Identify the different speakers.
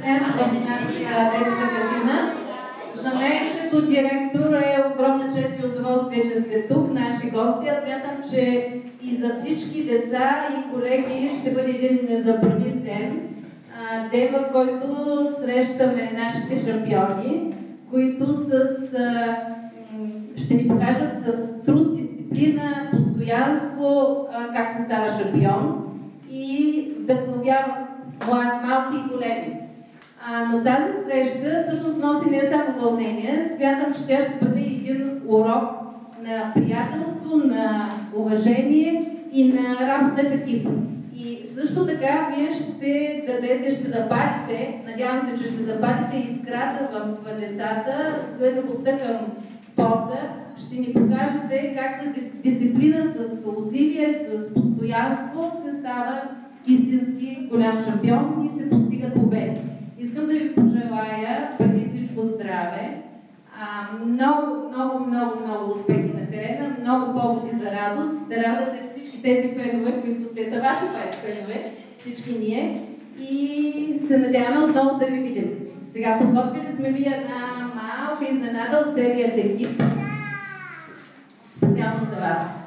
Speaker 1: днес в нашата детска градина. За мен като директор е огромна чест и удоволствие, че сте тук, наши гости. Аз смятам, че и за всички деца и колеги ще бъде един незабравим ден. Ден, в който срещаме нашите шампиони, които ще ни покажат с труд, дисциплина, постоянство как се става шампион и вдъхновяват малки и големи. Но тази среща всъщност носи не само вълнение, смятам, че тя ще бъде един урок на приятелство, на уважение и на работа в екип. И също така вие ще дадете, ще запалите, надявам се, че ще запалите искрата в децата за любовта към спорта. Ще ни покажете как с дисциплина, с усилие, с постоянство се става истински голям шампион и се постига победа. Искам да ви пожелая преди всичко здраве, много успехи на терена, много поводи за радост, да радате всички тези фенове, които те са ваши фенове, всички ние, и се надяваме отново да ви видим. Сега подготвили сме ви една малка изненада от целият екип, специално за вас.